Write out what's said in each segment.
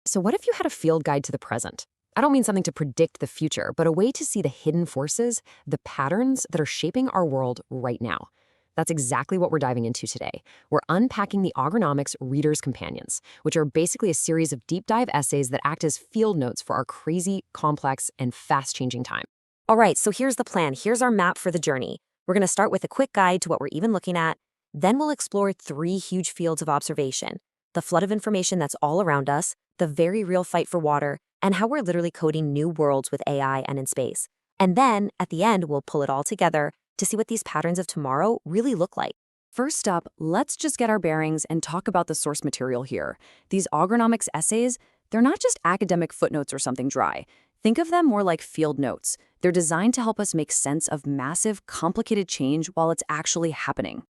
So what if you had a field guide to the present? I don't mean something to predict the future, but a way to see the hidden forces, the patterns that are shaping our world right now. That's exactly what we're diving into today. We're unpacking the Augurnomics Reader's Companions, which are basically a series of deep dive essays that act as field notes for our crazy, complex, and fast-changing time. All right, so here's the plan. Here's our map for the journey. We're going to start with a quick guide to what we're even looking at. Then we'll explore three huge fields of observation: the flood of information that's all around us, the very real fight for water, and how we're literally coding new worlds with AI and in space. And then, at the end, we'll pull it all together to see what these patterns of tomorrow really look like. First up, let's just get our bearings and talk about the source material here. These Augurnomics essays, they're not just academic footnotes or something dry. Think of them more like field notes. They're designed to help us make sense of massive, complicated change while it's actually happening.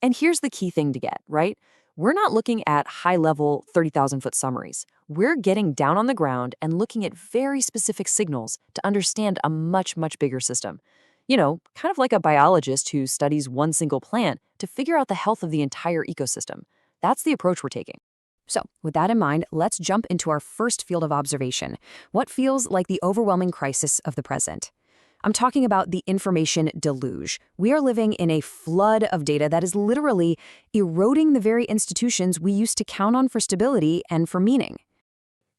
And here's the key thing to get, right? We're not looking at high-level 30,000-foot summaries. We're getting down on the ground and looking at very specific signals to understand a much, much bigger system. You know, kind of like a biologist who studies one single plant to figure out the health of the entire ecosystem. That's the approach we're taking. So, with that in mind, let's jump into our first field of observation, what feels like the overwhelming crisis of the present. I'm talking about the information deluge. We are living in a flood of data that is literally eroding the very institutions we used to count on for stability and for meaning.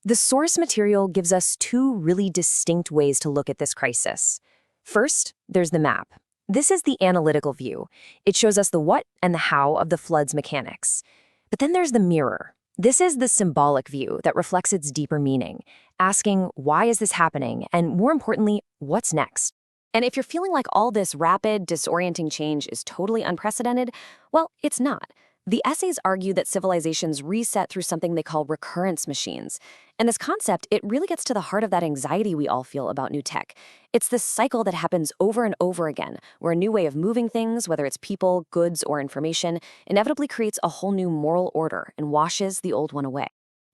The source material gives us two really distinct ways to look at this crisis. First, there's the map. This is the analytical view. It shows us the what and the how of the flood's mechanics. But then there's the mirror. This is the symbolic view that reflects its deeper meaning, asking why is this happening, and more importantly, what's next? And if you're feeling like all this rapid, disorienting change is totally unprecedented, well, it's not. The essays argue that civilizations reset through something they call recurrence machines. And this concept, it really gets to the heart of that anxiety we all feel about new tech. It's this cycle that happens over and over again, where a new way of moving things, whether it's people, goods, or information, inevitably creates a whole new moral order and washes the old one away.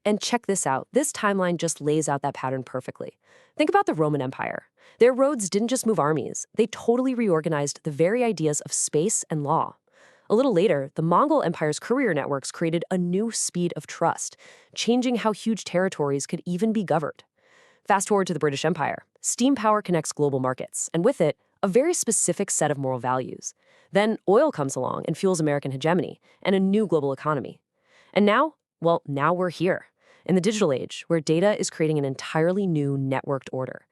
And check this out. This timeline just lays out that pattern perfectly. Think about the Roman Empire. Their roads didn't just move armies. They totally reorganized the very ideas of space and law. A little later, the Mongol Empire's courier networks created a new speed of trust, changing how huge territories could even be governed. Fast forward to the British Empire. Steam power connects global markets, and with it, a very specific set of moral values. Then oil comes along and fuels American hegemony and a new global economy. And now, well, now we're here, in the digital age, where data is creating an entirely new networked order.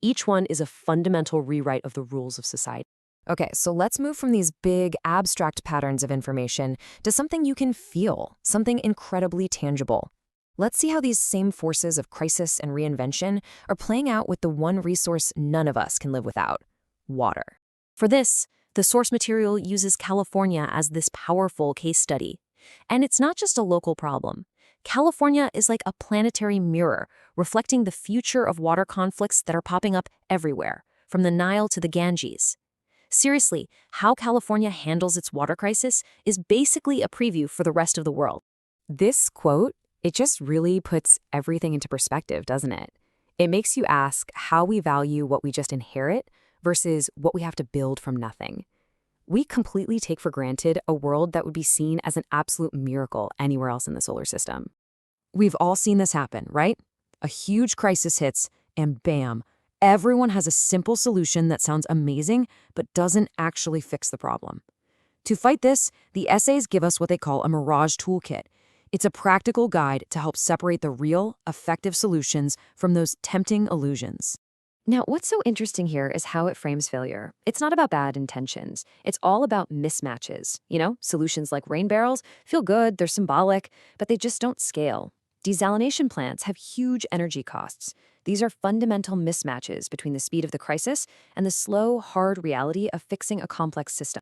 Each one is a fundamental rewrite of the rules of society. Okay, so let's move from these big, abstract patterns of information to something you can feel, something incredibly tangible. Let's see how these same forces of crisis and reinvention are playing out with the one resource none of us can live without: water. For this, the source material uses California as this powerful case study. And it's not just a local problem. California is like a planetary mirror, reflecting the future of water conflicts that are popping up everywhere, from the Nile to the Ganges. Seriously, how California handles its water crisis is basically a preview for the rest of the world. This quote, it just really puts everything into perspective, doesn't it? It makes you ask how we value what we just inherit versus what we have to build from nothing. We completely take for granted a world that would be seen as an absolute miracle anywhere else in the solar system. We've all seen this happen, right? A huge crisis hits, and bam, everyone has a simple solution that sounds amazing, but doesn't actually fix the problem. To fight this, the essays give us what they call a mirage toolkit. It's a practical guide to help separate the real, effective solutions from those tempting illusions. Now, what's so interesting here is how it frames failure. It's not about bad intentions. It's all about mismatches. You know, solutions like rain barrels feel good, they're symbolic, but they just don't scale. Desalination plants have huge energy costs. These are fundamental mismatches between the speed of the crisis and the slow, hard reality of fixing a complex system.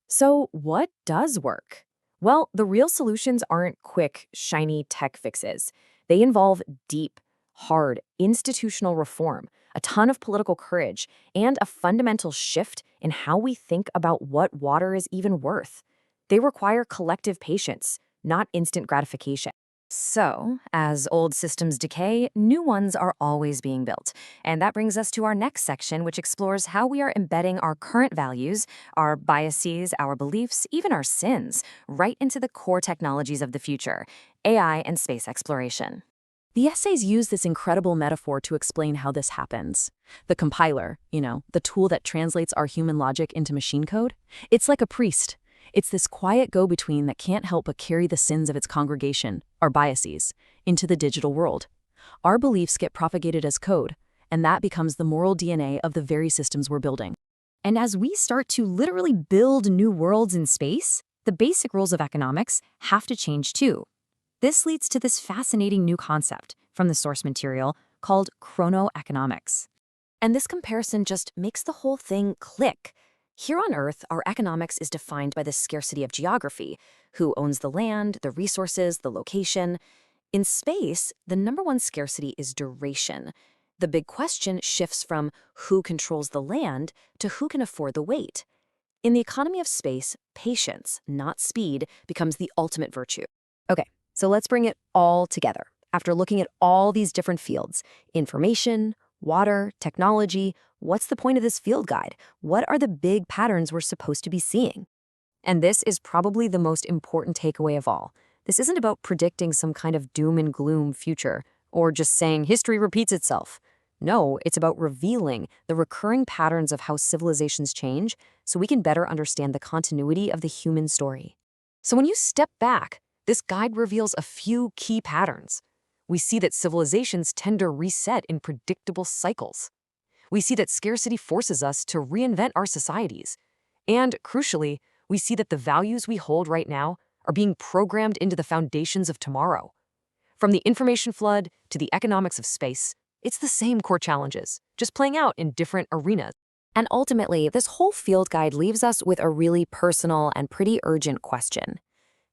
So what does work? Well, the real solutions aren't quick, shiny tech fixes. They involve deep, hard, institutional reform, a ton of political courage, and a fundamental shift in how we think about what water is even worth. They require collective patience, not instant gratification. So, as old systems decay, new ones are always being built. And that brings us to our next section, which explores how we are embedding our current values, our biases, our beliefs, even our sins, right into the core technologies of the future: AI and space exploration. The essays use this incredible metaphor to explain how this happens. The compiler, the tool that translates our human logic into machine code, it's like a priest. It's this quiet go-between that can't help but carry the sins of its congregation, our biases, into the digital world. Our beliefs get propagated as code, and that becomes the moral DNA of the very systems we're building. And as we start to literally build new worlds in space, the basic rules of economics have to change too. This leads to this fascinating new concept from the source material called chronoeconomics. And this comparison just makes the whole thing click. Here on Earth, our economics is defined by the scarcity of geography: who owns the land, the resources, the location. In space, the number one scarcity is duration. The big question shifts from who controls the land to who can afford the wait. In the economy of space, patience, not speed, becomes the ultimate virtue. Okay, so let's bring it all together. After looking at all these different fields, information, water, technology, what's the point of this field guide? What are the big patterns we're supposed to be seeing? And this is probably the most important takeaway of all. This isn't about predicting some kind of doom and gloom future, or just saying history repeats itself. No, it's about revealing the recurring patterns of how civilizations change so we can better understand the continuity of the human story. So when you step back, this guide reveals a few key patterns. We see that civilizations tend to reset in predictable cycles. We see that scarcity forces us to reinvent our societies. And crucially, we see that the values we hold right now are being programmed into the foundations of tomorrow. From the information flood to the economics of space, it's the same core challenges, just playing out in different arenas. And ultimately, this whole field guide leaves us with a really personal and pretty urgent question.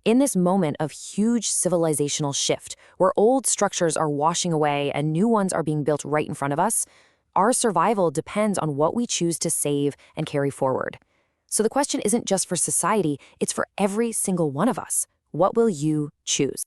In this moment of huge civilizational shift, where old structures are washing away and new ones are being built right in front of us, our survival depends on what we choose to save and carry forward. So the question isn't just for society, it's for every single one of us. What will you choose?